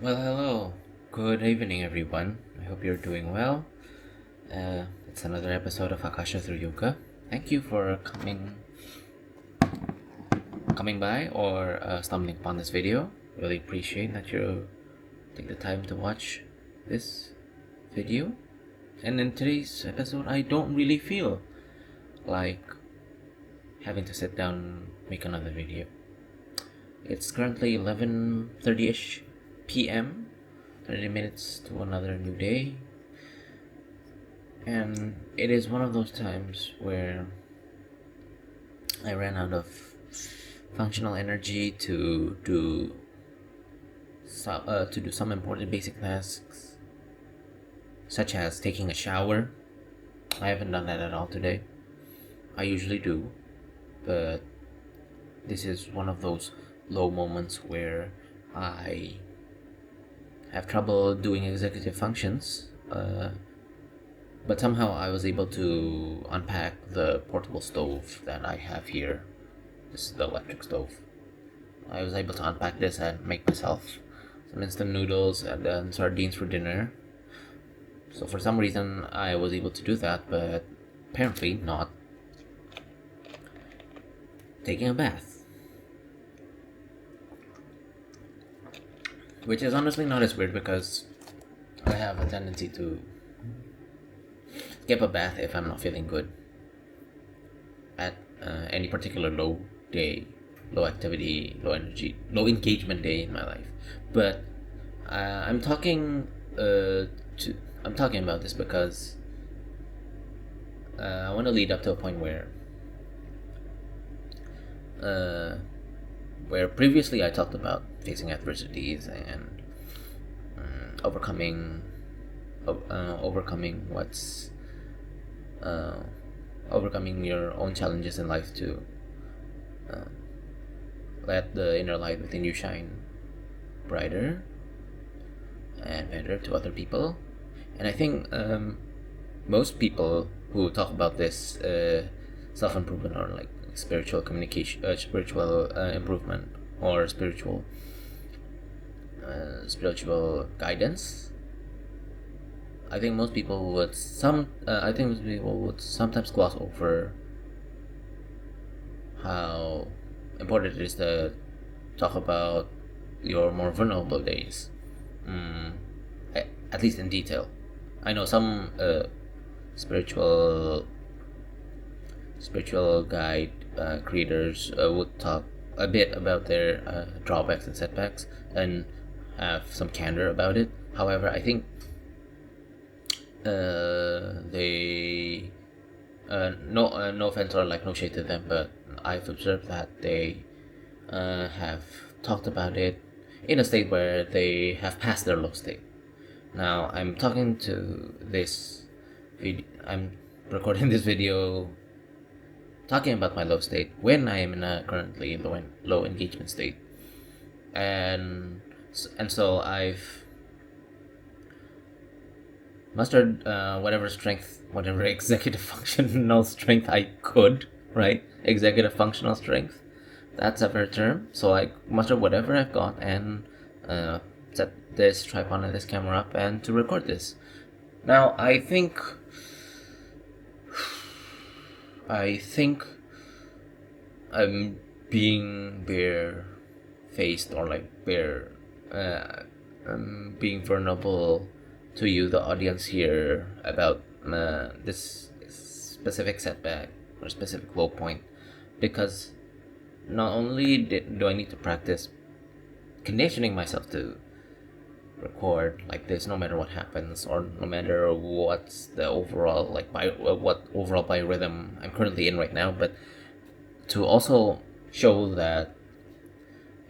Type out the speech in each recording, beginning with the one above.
Well, hello. Good evening, everyone. I hope you're doing well. It's another episode of Akasha through Yoga. Thank you for coming by or stumbling upon this video. Really appreciate that you take the time to watch this video. And in today's episode, I don't really feel like having to sit down and make another video. It's currently 11:30ish p.m. 30 minutes to another new day. And it is one of those times where I ran out of functional energy to do some important basic tasks, such as taking a shower. I haven't done that at all today. I usually do, but this is one of those low moments where I have trouble doing executive functions. But somehow I was able to unpack the portable stove that I have here. This is the electric stove. I was able to unpack this and make myself some instant noodles and then sardines for dinner. So for some reason I was able to do that, but apparently not taking a bath. Which is honestly not as weird because I have a tendency to skip a bath if I'm not feeling good at any particular low day, low activity, low energy, low engagement day in my life. But I'm talking I'm talking about this because I want to lead up to a point where previously I talked about facing adversities and overcoming what's overcoming your own challenges in life to let the inner light within you shine brighter and better to other people. And I think most people who talk about this self-improvement or like spiritual communication, spiritual improvement or spiritual guidance, I think most people would sometimes gloss over how important it is to talk about your more vulnerable days, at least in detail. I know some spiritual guide creators would talk a bit about their drawbacks and setbacks and have some candor about it. However, I think they no offense or like no shade to them, but I've observed that they have talked about it in a state where they have passed their low state. Now I'm talking to this I'm recording this video talking about my low state when I am in a currently low engagement state, and so I've mustered whatever executive functional strength I could, right? Executive functional strength. That's a fair term. So I mustered whatever I've got and set this tripod and this camera up and to record this. Now I think I'm being bare-faced or like I'm being vulnerable to you, the audience here, about this specific setback or specific low point, because not only do I need to practice conditioning myself to record like this no matter what happens or no matter what's the overall what overall biorhythm I'm currently in right now, but to also show that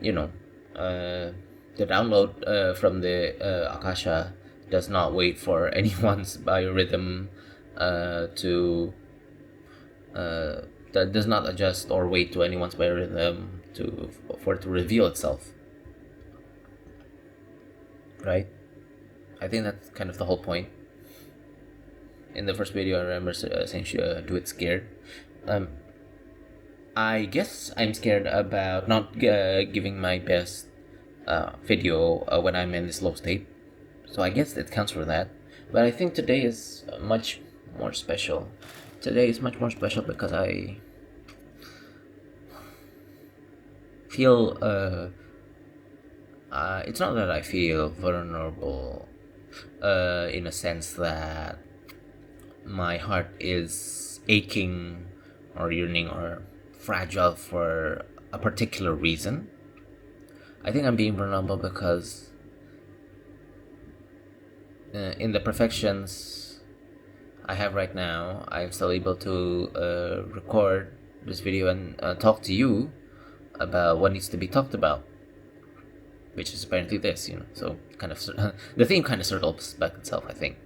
the download from the Akasha does not wait for anyone's biorhythm to that does not adjust or wait to anyone's biorhythm for it to reveal itself, right? I think that's kind of the whole point. In the first video, I remember saying do it scared. I guess I'm scared about not giving my best video when I'm in this low state. So I guess it counts for that. But I think today is much more special. Today is much more special because I feel it's not that I feel vulnerable in a sense that my heart is aching or yearning or fragile for a particular reason. I think I'm being vulnerable because in the perfections I have right now, I'm still able to record this video and talk to you about what needs to be talked about, which is apparently this, So kind of the theme kind of circles back itself, I think.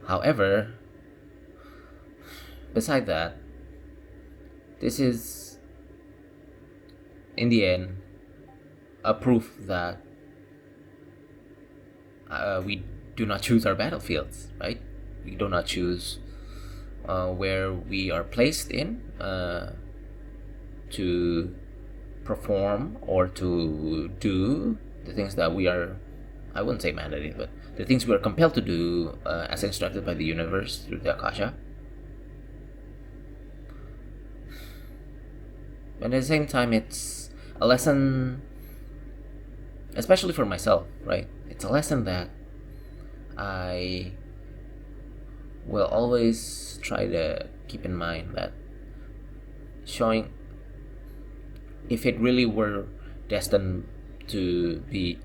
However, beside that, this is in the end a proof that we do not choose our battlefields, right? We do not choose where we are placed in to perform or to do the things that we are, I wouldn't say mandated, but the things we are compelled to do as instructed by the universe through the Akasha. And at the same time, it's a lesson, especially for myself, right? It's a lesson that I will always try to keep in mind, that showing, if it really were destined to be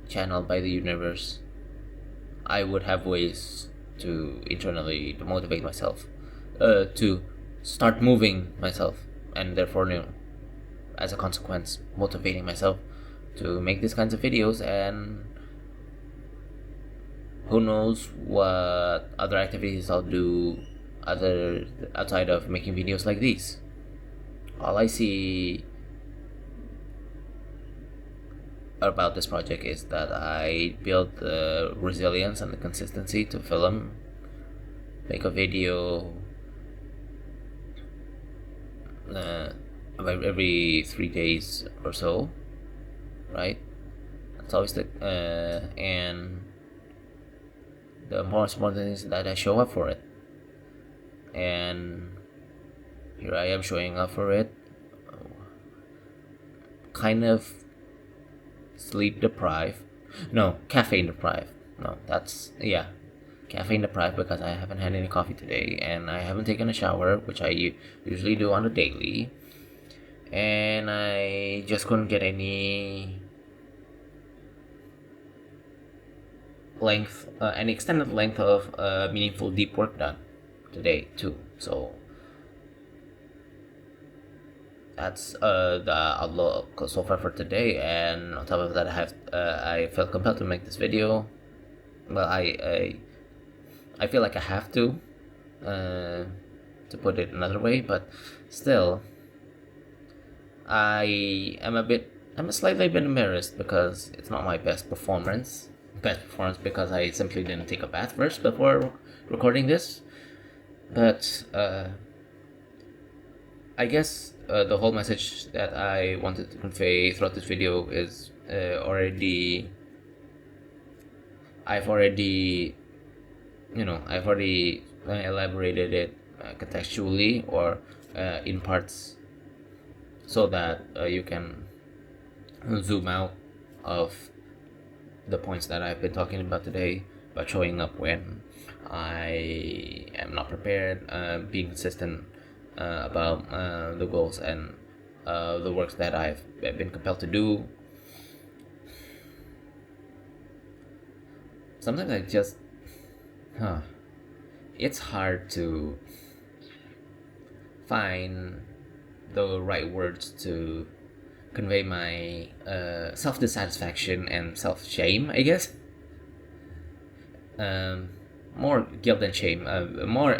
channeled by the universe, I would have ways to internally to motivate myself, to start moving myself, and therefore, as a consequence, motivating myself to make these kinds of videos. And who knows what other activities I'll do outside of making videos like these. All I see about this project is that I built the resilience and the consistency to film, make a video about every 3 days or so, right? That's always and the most important thing is that I show up for it, and here I am showing up for it, kind of sleep deprived, no, caffeine deprived, no, that's, yeah, caffeine deprived, because I haven't had any coffee today, and I haven't taken a shower, which I usually do on a daily, and I just couldn't get any an extended length of meaningful deep work done today too. So that's the outlook so far for today. And on top of that, I felt compelled to make this video. Well, I feel like I have to put it another way, but still, I'm a slightly bit embarrassed because it's not my best performance because I simply didn't take a bath first before recording this. But I guess the whole message that I wanted to convey throughout this video is I've already elaborated it contextually or in parts, so that you can zoom out of the points that I've been talking about today, by showing up when I am not prepared, being consistent about the goals and the works that I've been compelled to do. Sometimes I just, it's hard to find the right words to convey my self-dissatisfaction and self-shame, I guess. More guilt than shame. More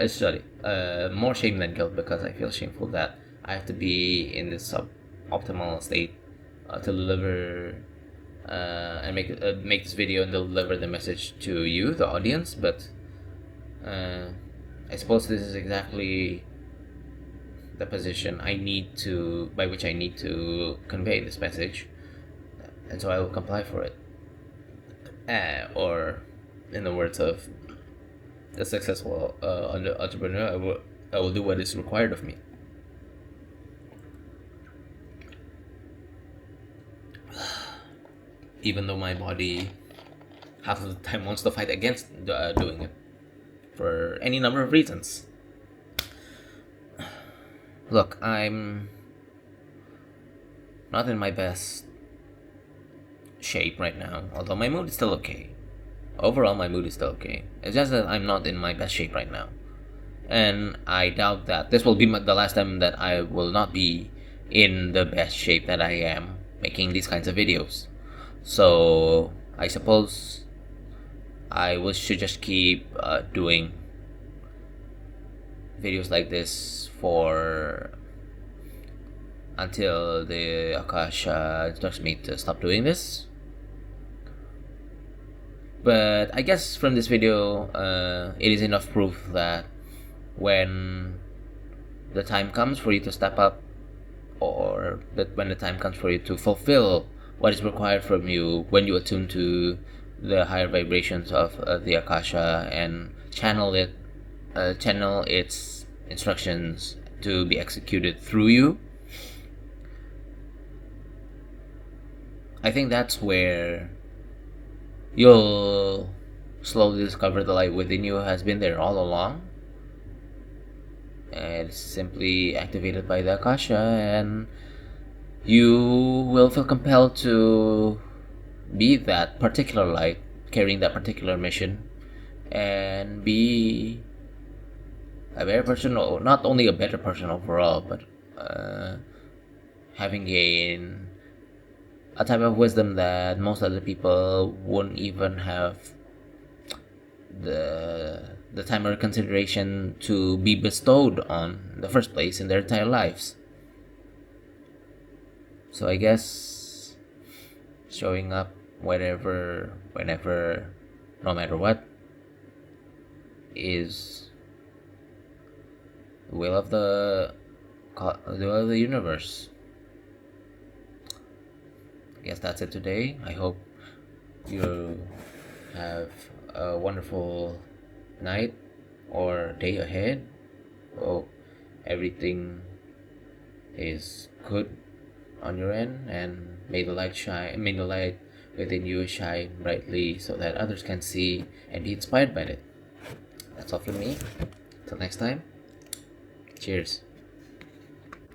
shame than guilt, because I feel shameful that I have to be in this suboptimal state to deliver and make this video and deliver the message to you, the audience. But I suppose this is exactly the position by which I need to convey this message. and so I will comply for it. Or, in the words of a successful entrepreneur, I will do what is required of me. Even though my body half of the time wants to fight against doing it for any number of reasons. Look, I'm not in my best shape right now, although my mood is still okay. Overall, my mood is still okay. It's just that I'm not in my best shape right now. And I doubt that this will be the last time that I will not be in the best shape that I am making these kinds of videos. So, I suppose should just keep doing videos like this for until the Akasha instructs me to stop doing this. But I guess from this video, it is enough proof that when the time comes for you to step up, or that when the time comes for you to fulfill what is required from you when you attune to the higher vibrations of the Akasha and channel its instructions to be executed through you, I think that's where you'll slowly discover the light within you has been there all along. And it's simply activated by the Akasha, and you will feel compelled to be that particular light, carrying that particular mission, and be a better person, not only a better person overall, but having gained a type of wisdom that most other people wouldn't even have the time or consideration to be bestowed on in the first place in their entire lives. So I guess showing up whenever, no matter what, is the will of the universe. I guess that's it today. I hope you have a wonderful night or day ahead. Oh, everything is good on your end, and may the light within you shine brightly so that others can see and be inspired by it. That's all from me. Till next time. Cheers.